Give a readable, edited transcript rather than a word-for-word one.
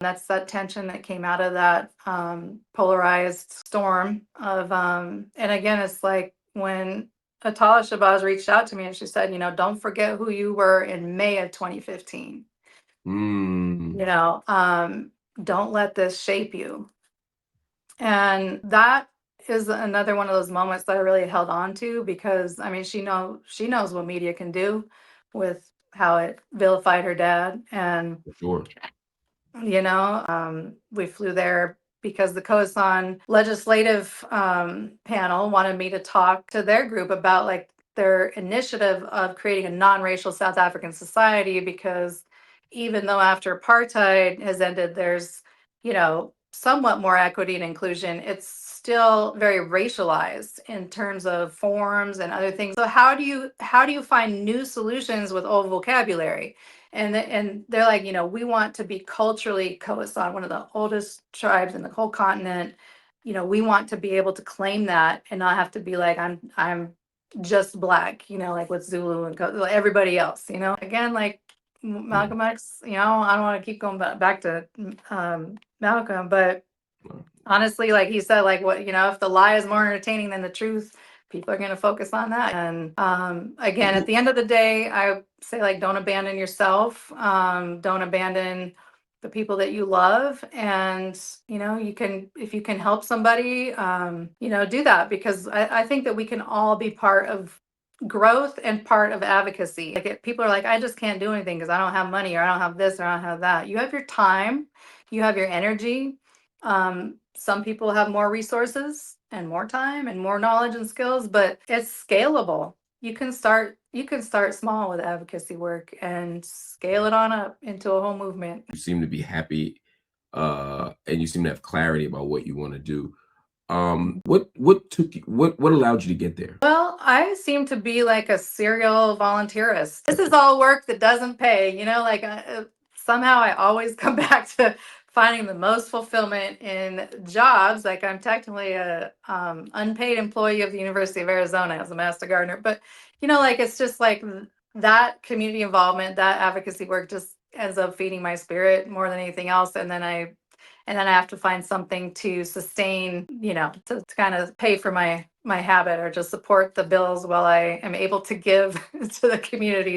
That's that tension that came out of that polarized storm of, and again, it's like when Atala Shabazz reached out to me and she said, don't forget who you were in May of 2015. Mm. Don't let this shape you. And that is another one of those moments that I really held on to, because I mean, she knows what media can do with how it vilified her dad. And For sure. we flew there because the Khorasan legislative panel wanted me to talk to their group about like their initiative of creating a non-racial South African society, because even though after apartheid has ended, there's, somewhat more equity and inclusion, it's still very racialized in terms of forms and other things. So how do you find new solutions with old vocabulary? And they're like, we want to be culturally Khoisan, one of the oldest tribes in the whole continent. We want to be able to claim that and not have to be like, I'm just black, like with Zulu and like everybody else. Again, like Malcolm X. I don't want to keep going back to Malcolm, but honestly, like he said, like what, if the lie is more entertaining than the truth, people are going to focus on that. And again, at the end of the day, I say, like, don't abandon yourself. Don't abandon the people that you love. And, if you can help somebody, do that, because I think that we can all be part of growth and part of advocacy. Like people are like, I just can't do anything because I don't have money, or I don't have this, or I don't have that. You have your time, you have your energy. Some people have more resources and more time and more knowledge and skills, but it's scalable. You can start small with advocacy work and scale it on up into a whole movement. You seem to be happy, and you seem to have clarity about what you want to do. What allowed you to get there? Well, I seem to be like a serial volunteerist. This is all work that doesn't pay, like somehow I always come back to finding the most fulfillment in jobs. Like I'm technically a unpaid employee of the University of Arizona as a master gardener, but like it's just like that community involvement, that advocacy work just ends up feeding my spirit more than anything else. And then I have to find something to sustain, to kind of pay for my habit, or just support the bills while I am able to give to the community.